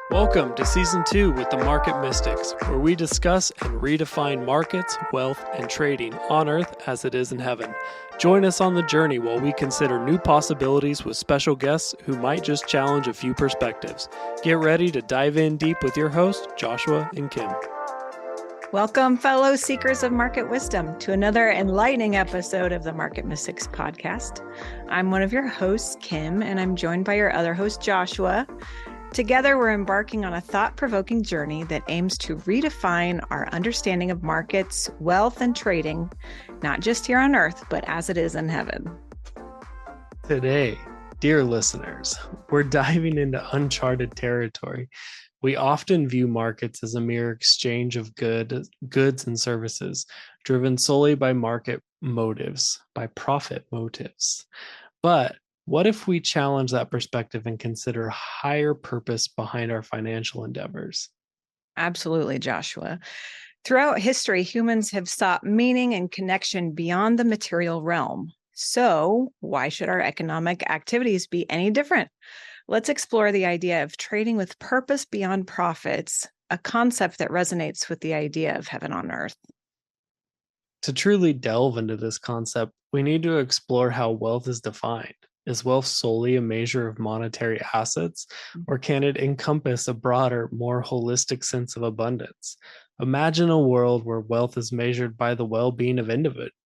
Welcome to Season 2 with the Market Mystics, where we discuss and redefine markets, wealth, and trading on Earth as it is in heaven. Join us on the journey while we consider new possibilities with special guests who might just challenge a few perspectives. Get ready to dive in deep with your hosts, Joshua and Kim. Welcome, fellow seekers of market wisdom, to another enlightening episode of the Market Mystics podcast. I'm one of your hosts, Kim, and I'm joined by your other host, Joshua. Together, we're embarking on a thought-provoking journey that aims to redefine our understanding of markets, wealth, and trading, not just here on Earth, but as it is in heaven. Today, dear listeners, we're diving into uncharted territory. We often view markets as a mere exchange of goods and services, driven solely by market motives, by profit motives. But what if we challenge that perspective and consider higher purpose behind our financial endeavors? Absolutely, Joshua. Throughout history, humans have sought meaning and connection beyond the material realm. So, why should our economic activities be any different? Let's explore the idea of trading with purpose beyond profits, a concept that resonates with the idea of heaven on earth. To truly delve into this concept, we need to explore how wealth is defined. Is wealth solely a measure of monetary assets, or can it encompass a broader, more holistic sense of abundance? Imagine a world where wealth is measured by the well-being of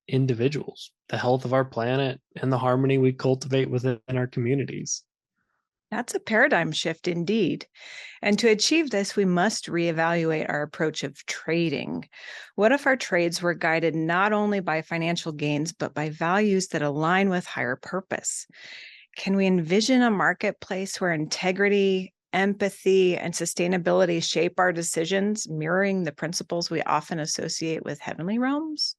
individuals, the health of our planet, and the harmony we cultivate within our communities. That's a paradigm shift indeed. And to achieve this, we must reevaluate our approach of trading. What if our trades were guided not only by financial gains, but by values that align with higher purpose? Can we envision a marketplace where integrity, empathy, and sustainability shape our decisions, mirroring the principles we often associate with heavenly realms?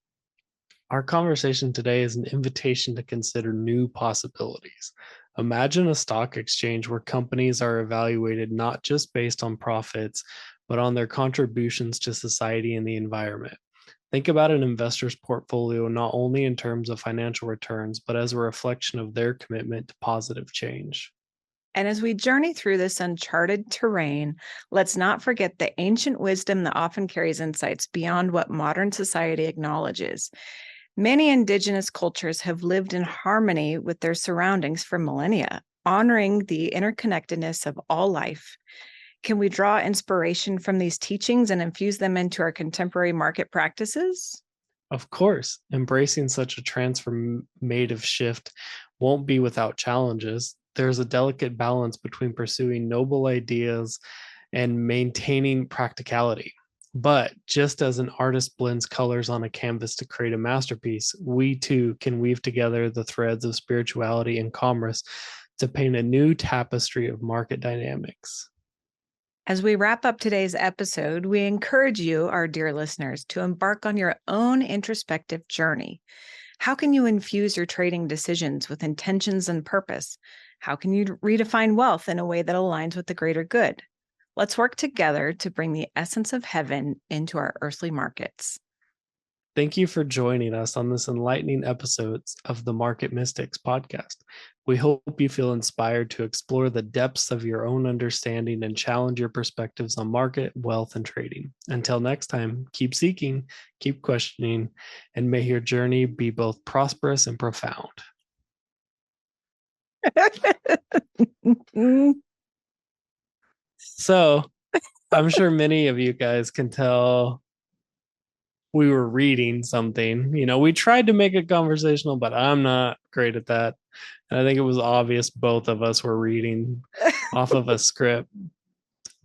Our conversation today is an invitation to consider new possibilities. Imagine a stock exchange where companies are evaluated not just based on profits, but on their contributions to society and the environment. Think about an investor's portfolio not only in terms of financial returns, but as a reflection of their commitment to positive change. And as we journey through this uncharted terrain, let's not forget the ancient wisdom that often carries insights beyond what modern society acknowledges. Many indigenous cultures have lived in harmony with their surroundings for millennia, honoring the interconnectedness of all life. Can we draw inspiration from these teachings and infuse them into our contemporary market practices? Of course, embracing such a transformative shift won't be without challenges. There's a delicate balance between pursuing noble ideas and maintaining practicality. But just as an artist blends colors on a canvas to create a masterpiece, we too can weave together the threads of spirituality and commerce to paint a new tapestry of market dynamics. As we wrap up today's episode, we encourage you, our dear listeners, to embark on your own introspective journey. How can you infuse your trading decisions with intentions and purpose? How can you redefine wealth in a way that aligns with the greater good? Let's work together to bring the essence of heaven into our earthly markets. Thank you for joining us on this enlightening episode of the Market Mystics podcast. We hope you feel inspired to explore the depths of your own understanding and challenge your perspectives on market, wealth, and trading. Until next time, keep seeking, keep questioning, and may your journey be both prosperous and profound. So, I'm sure many of you guys can tell we were reading something. You know, we tried to make it conversational, but I'm not great at that. And I think it was obvious both of us were reading off of a script.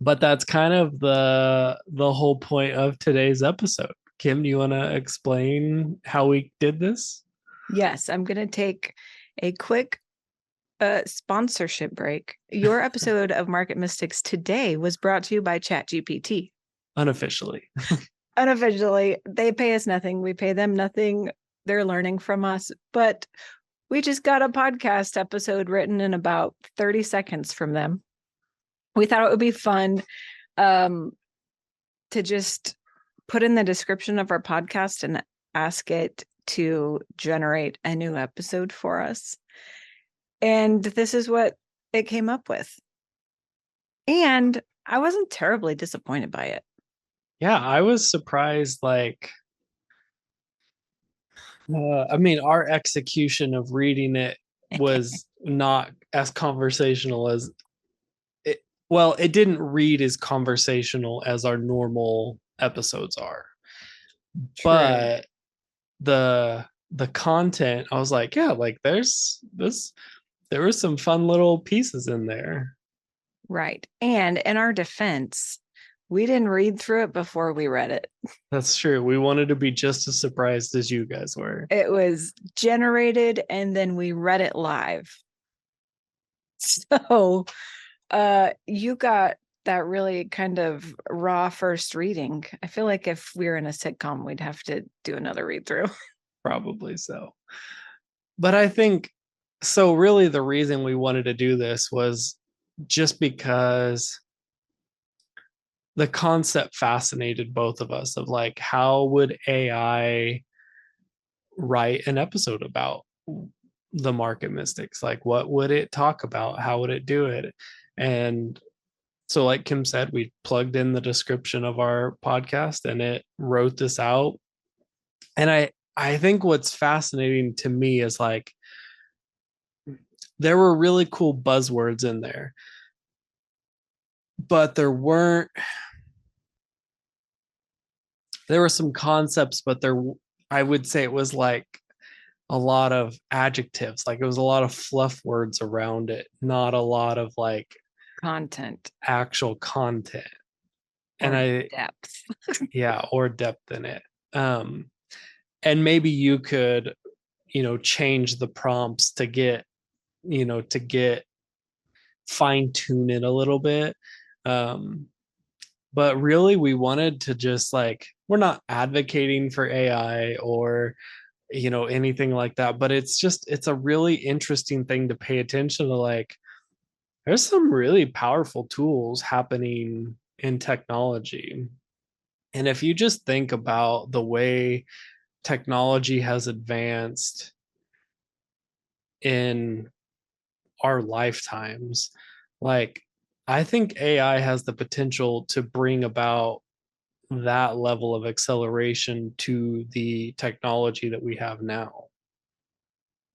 But that's kind of the whole point of today's episode. Kim, do you want to explain how we did this? Yes, I'm going to take a quick sponsorship break. Your episode of Market Mystics today was brought to you by ChatGPT. Unofficially. Unofficially, they pay us nothing. We pay them nothing. They're learning from us. But we just got a podcast episode written in about 30 seconds from them. We thought it would be fun to just put in the description of our podcast and ask it to generate a new episode for us. And this is what it came up with. And I wasn't terribly disappointed by it. Yeah, I was surprised. Like, I mean, our execution of reading it was not as conversational as it. Well, it didn't read as conversational as our normal episodes are, True. but the content, I was like, yeah, like there's this, there were some fun little pieces in there. Right. And in our defense, we didn't read through it before we read it. That's true. We wanted to be just as surprised as you guys were. It was generated and then we read it live. So you got that really kind of raw first reading. I feel like if we were in a sitcom, we'd have to do another read through. Probably so. But I think so. Really, the reason we wanted to do this was just because the concept fascinated both of us of like, how would AI write an episode about the market mystics? Like, what would it talk about? How would it do it? And so, like Kim said, we plugged in the description of our podcast and it wrote this out. And I think what's fascinating to me is like, there were really cool buzzwords in there, but there were some concepts, but there, I would say it was like a lot of adjectives. Like it was a lot of fluff words around it, not a lot of like Content actual content. And or I, depth. yeah, or depth in it. Um, and maybe you could, change the prompts to get, to get fine tune it a little bit. Um, but really we wanted to just like, we're not advocating for AI or anything like that, but it's a really interesting thing to pay attention to. Like there's some really powerful tools happening in technology, and if you just think about the way technology has advanced in our lifetimes, like I think AI has the potential to bring about that level of acceleration to the technology that we have now.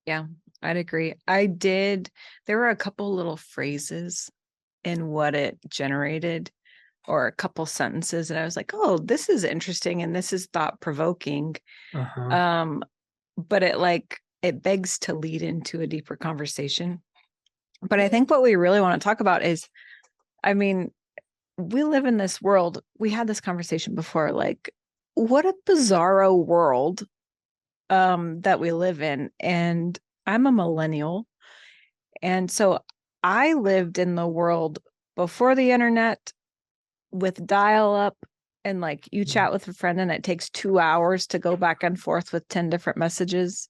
Yeah, I'd agree. There were a couple little phrases in what it generated or a couple sentences and I was like, "Oh, this is interesting and this is thought provoking." Uh-huh. Um but it begs to lead into a deeper conversation. But I think what we really want to talk about is, I mean, we live in this world. We had this conversation before, like, what a bizarro world that we live in. And I'm a millennial. And so I lived in the world before the internet with dial up and like you chat with a friend and it takes 2 hours to go back and forth with 10 different messages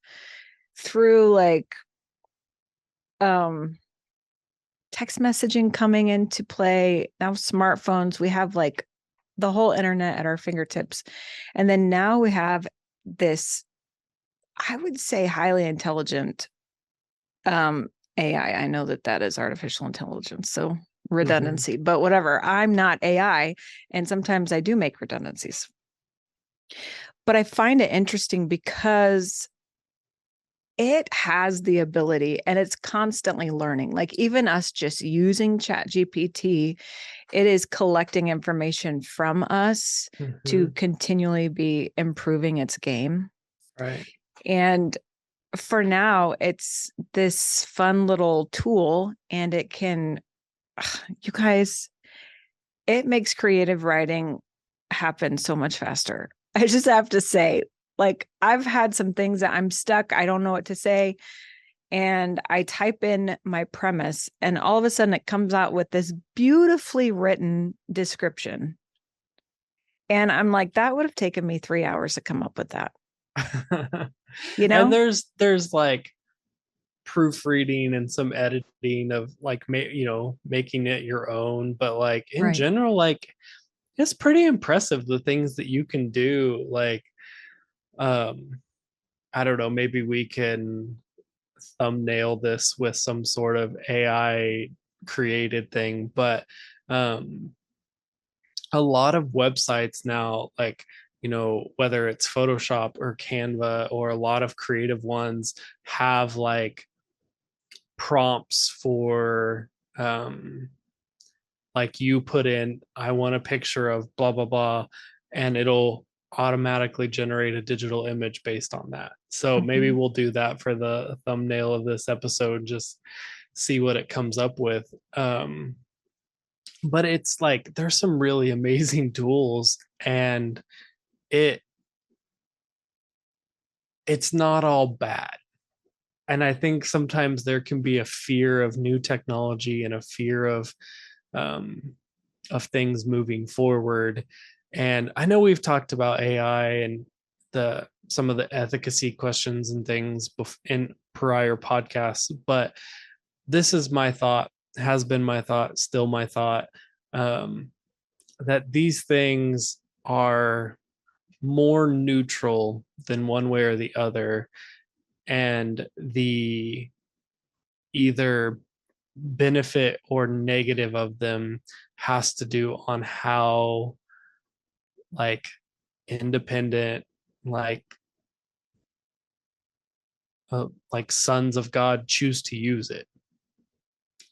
through like um text messaging coming into play. Now smartphones, we have like the whole internet at our fingertips. And then now we have this, I would say, highly intelligent AI. I know that that is artificial intelligence, so Mm-hmm. redundancy, but whatever. I'm not AI, and sometimes I do make redundancies. But I find it interesting because it has the ability and it's constantly learning. Like even us just using ChatGPT, it is collecting information from us to Mm-hmm. continually be improving its game. Right. And for now, it's this fun little tool and it can, you guys, it makes creative writing happen so much faster. I just have to say, like, I've had some things that I'm stuck. I don't know what to say. And I type in my premise, and all of a sudden it comes out with this beautifully written description. And I'm like, that would have taken me 3 hours to come up with that, you And know? there's like proofreading and some editing of like making it your own, but like in Right. general, like it's pretty impressive the things that you can do. Like um I don't know, maybe we can thumbnail this with some sort of AI created thing, but um a lot of websites now, like, whether it's Photoshop or Canva, or a lot of creative ones, have like prompts for, like, you put in, I want a picture of blah blah blah, and it'll automatically generate a digital image based on that. So maybe Mhm. we'll do that for the thumbnail of this episode, just see what it comes up with. But it's like there's some really amazing tools, and it it's not all bad. And I think sometimes there can be a fear of new technology and a fear um, of things moving forward. And I know we've talked about AI and the some of the efficacy questions and things in prior podcasts, but this is my thought, has been my thought, still my thought, um, that these things are more neutral than one way or the other, and the either benefit or negative of them has to do on how, like, independent, like like sons of God choose to use it.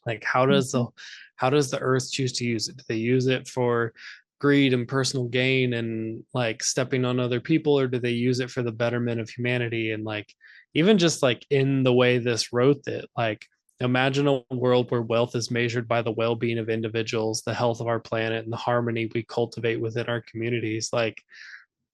Like, Mhm. how does the earth choose to use it? Do they use it for greed and personal gain and like stepping on other people, or do they use it for the betterment of humanity? And like, even just like in the way this wrote it, like, imagine a world where wealth is measured by the well-being of individuals, the health of our planet, and the harmony we cultivate within our communities. Like,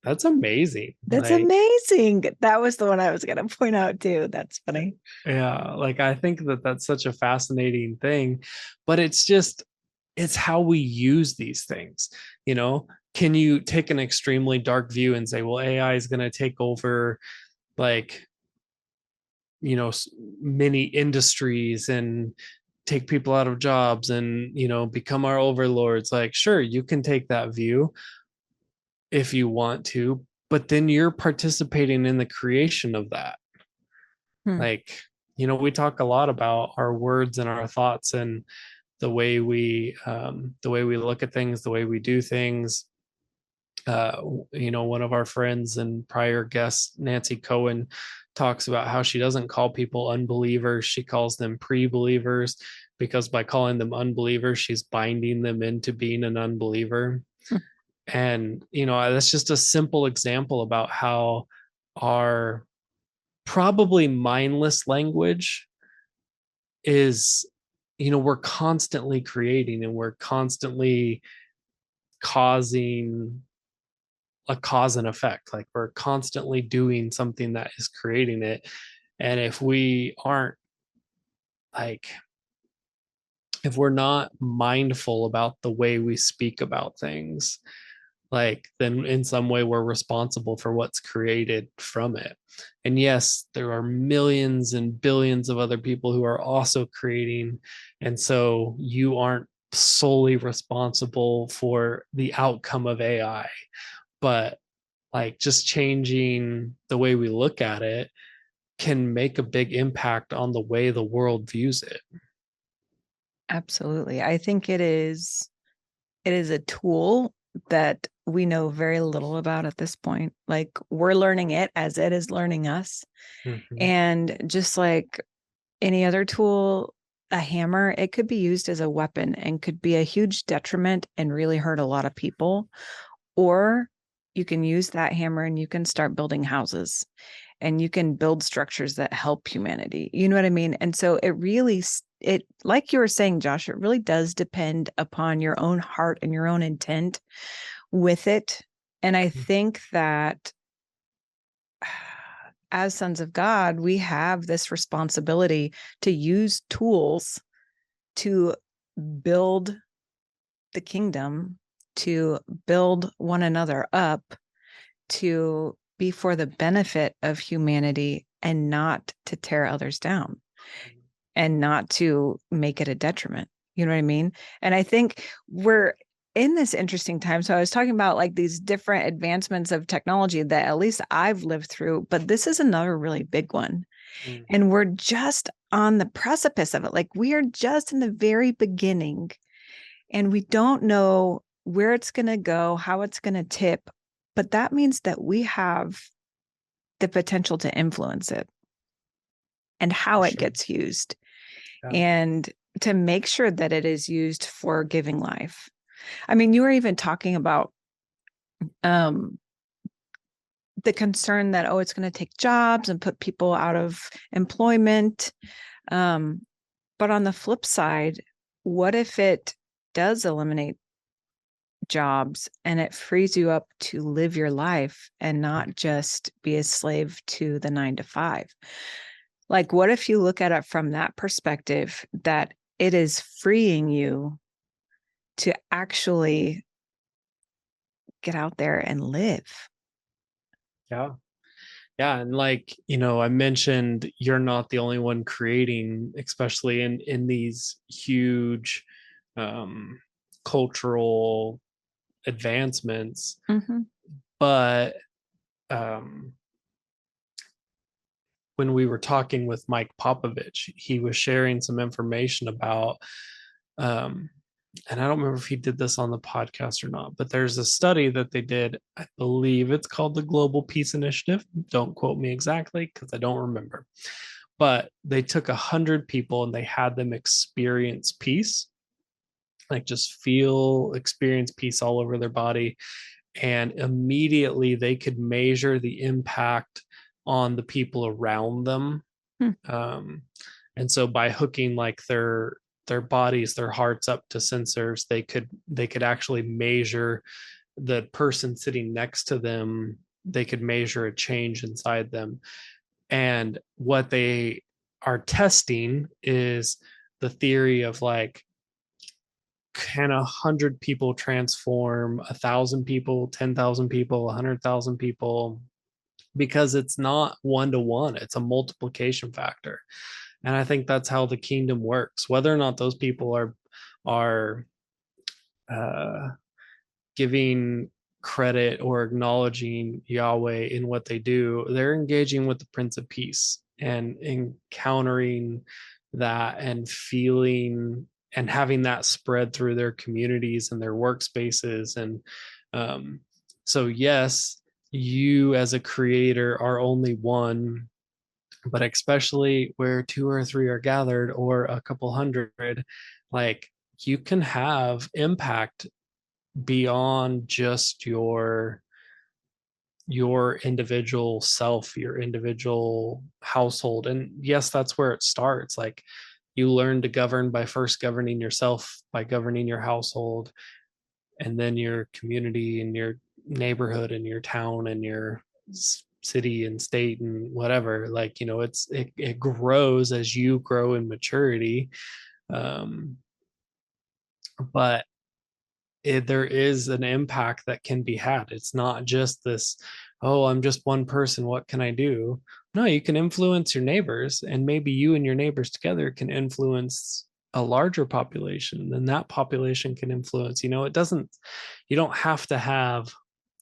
that's amazing. That's Like, amazing. That was the one I was going to point out too. That's funny. yeah, like, I think that that's such a fascinating thing, but it's just, it's how we use these things. you know can you take an extremely dark view and say, well, AI is going to take over, like, many industries and take people out of jobs and become our overlords? Like, sure, you can take that view if you want to, but then you're participating in the creation of that. Hmm. Like, we talk a lot about our words and our thoughts, and the way we look at things, the way we do things. One of our friends and prior guests, Nancy Cohen, talks about how she doesn't call people unbelievers, she calls them pre-believers, because by calling them unbelievers, she's binding them into being an unbeliever. And that's just a simple example about how our probably mindless language is, we're constantly creating, and we're constantly causing a cause and effect. Like, we're constantly doing something that is creating it. And if we aren't, like, if we're not mindful about the way we speak about things, like, then in some way we're responsible for what's created from it. And yes, there are millions and billions of other people who are also creating, and so you aren't solely responsible for the outcome of AI. But like, just changing the way we look at it can make a big impact on the way the world views it. Absolutely. I think it is a tool that we know very little about at this point. Like, we're learning it as it is learning us. Mhm. And just like any other tool, a hammer, it could be used as a weapon and could be a huge detriment and really hurt a lot of people. Or you can use that hammer and you can start building houses and you can build structures that help humanity. You know what I mean? And so it really, it, like you were saying, Josh, it really does depend upon your own heart and your own intent with it. And I think that as sons of God, we have this responsibility to use tools to build the kingdom, to build one another up, to be for the benefit of humanity and not to tear others down and not to make it a detriment. You know what I mean? And I think we're in this interesting time. So I was talking about like these different advancements of technology that at least I've lived through, but this is another really big one. Mhm. And we're just on the precipice of it. Like, we are just in the very beginning and we don't know where it's going to go, how it's going to tip. But that means that we have the potential to influence it and how it gets used, and to make sure that it is used for giving life. I mean, you were even talking about the concern that, it's going to take jobs and put people out of employment. But on the flip side, what if it does eliminate jobs and it frees you up to live your life and not just be a slave to the 9 to 5? Like, what if you look at it from that perspective, that it is freeing you to actually get out there and live? Yeah. Yeah. And like, I mentioned you're not the only one creating, especially in these huge cultural advancements. Mm-hmm. But when we were talking with Mike Popovich, he was sharing some information about, and I don't remember if he did this on the podcast or not, but there's a study that they did. I believe it's called the Global Peace Initiative. Don't quote me exactly because I don't remember. But they took 100 people and they had them experience peace, like just experience peace all over their body. And immediately they could measure the impact on the people around them. And so by hooking like their bodies, their hearts up to sensors, they could actually measure the person sitting next to them. They could measure a change inside them. And what they are testing is the theory of like, can 100 people transform 1,000 people, 10,000 people, 100,000 people? Because it's not 1-to-1, it's a multiplication factor. And I think that's how the kingdom works. Whether or not those people are giving credit or acknowledging Yahweh in what they do, they're engaging with the Prince of Peace and encountering that and feeling and having that spread through their communities and their workspaces. And so, yes, you as a creator are only one, but especially where 2 or 3 are gathered, or a couple hundred, like you can have impact beyond just your individual self, your individual household. And yes, that's where it starts. Like, you learn to govern by first governing yourself, by governing your household, and then your community and your neighborhood and your town and your city and state and whatever. Like, it grows as you grow in maturity. But there is an impact that can be had. It's not just this, oh, I'm just one person, what can I do? No, you can influence your neighbors, and maybe you and your neighbors together can influence a larger population. Then that population can influence, you don't have to have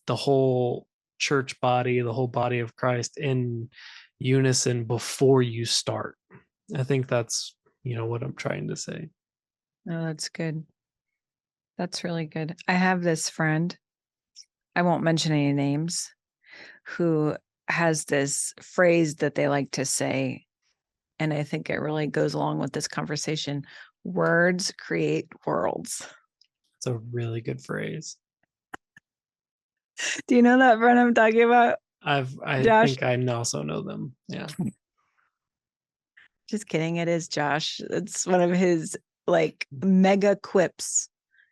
the whole church body, the whole body of Christ in unison before you start. I think that's, what I'm trying to say. Oh, that's good. That's really good. I have this friend, I won't mention any names, who has this phrase that they like to say, and I think it really goes along with this conversation: words create worlds. It's a really good phrase. Do you know that friend I'm talking about? I Josh? think I also know them. Yeah. Just kidding. It is Josh. It's one of his like mega quips.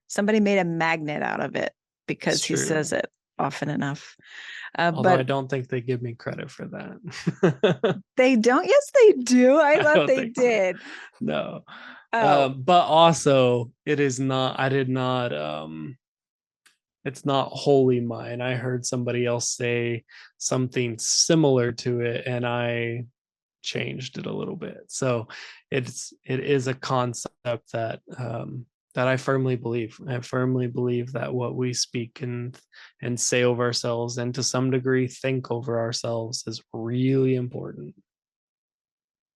Somebody made a magnet out of it because he says it often enough. Although but I don't think they give me credit for that. They don't? Yes, they do. I thought they did. So. No. Oh. But also it is not, I did not, it's not wholly mine. I heard somebody else say something similar to it and I changed it a little bit. So it is a concept that that I firmly believe. I firmly believe that what we speak and say over ourselves, and to some degree think over ourselves, is really important.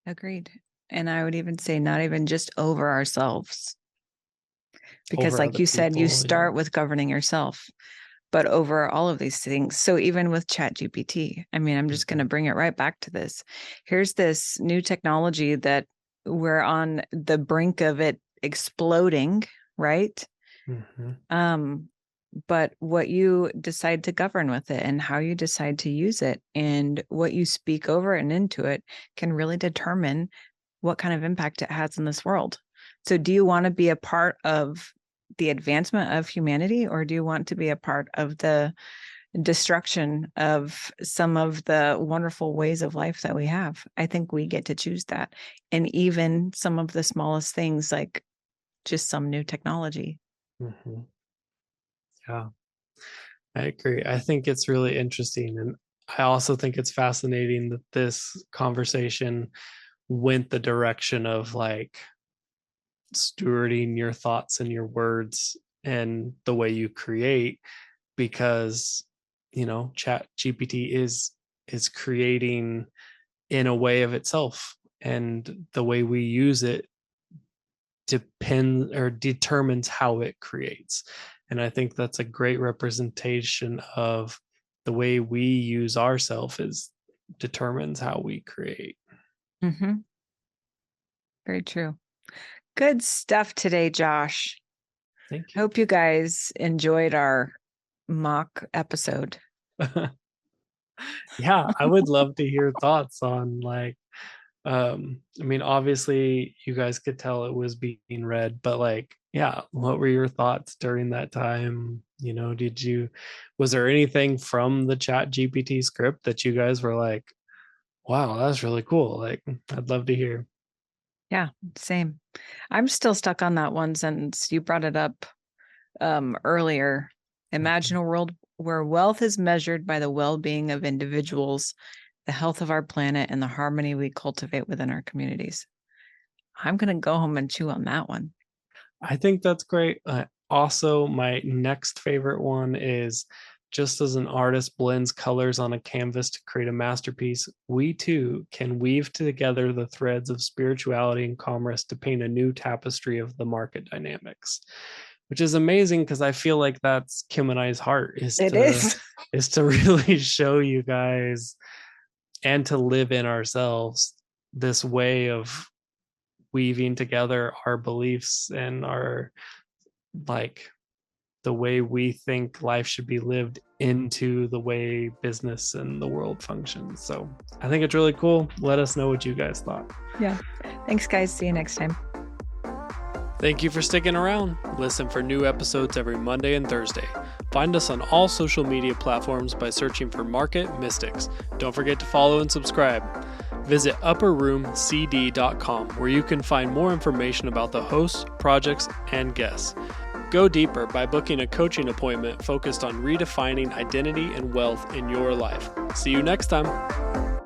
Agreed. And I would even say not even just over ourselves, Because over like other you said, you people, start with governing yourself, but over all of these things. So even with ChatGPT, I mean, I'm just going to bring it right back to this. Here's this new technology that we're on the brink of it exploding, right? But what you decide to govern with it and how you decide to use it and what you speak over and into it can really determine what kind of impact it has in this world. So do you want to be a part of the advancement of humanity, or do you want to be a part of the destruction of some of the wonderful ways of life that we have? I think we get to choose that. And even some of the smallest things, like just some new technology. Yeah, I agree. I think it's really interesting. And I also think it's fascinating that this conversation went the direction of like stewarding your thoughts and your words and the way you create, because Chat GPT is creating in a way of itself, and the way we use it depends or determines how it creates. And I think that's a great representation of the way we use ourselves is determines how we create. Very true. Good stuff today, Josh. Thank you. Hope you guys enjoyed our mock episode. Yeah, I would love to hear thoughts on like I mean, obviously you guys could tell it was being read, but like, yeah, what were your thoughts during that time? Was there anything from the Chat GPT script that you guys were like, wow, that's really cool? Like, I'd love to hear. Yeah, same. I'm still stuck on that one sentence. You brought it up earlier. Imagine a world where wealth is measured by the well-being of individuals, the health of our planet, and the harmony we cultivate within our communities. I'm going to go home and chew on that one. I think that's great. Also, my next favorite one is, just as an artist blends colors on a canvas to create a masterpiece, we too can weave together the threads of spirituality and commerce to paint a new tapestry of the market dynamics. Which is amazing, because I feel like that's Kim and I's heart is to really show you guys and to live in ourselves this way of weaving together our beliefs and our like the way we think life should be lived into the way business and the world functions. So I think it's really cool. Let us know what you guys thought. Yeah. Thanks, guys. See you next time. Thank you for sticking around. Listen for new episodes every Monday and Thursday. Find us on all social media platforms by searching for Market Mystics. Don't forget to follow and subscribe. Visit upperroomcd.com, where you can find more information about the hosts, projects, and guests. Go deeper by booking a coaching appointment focused on redefining identity and wealth in your life. See you next time.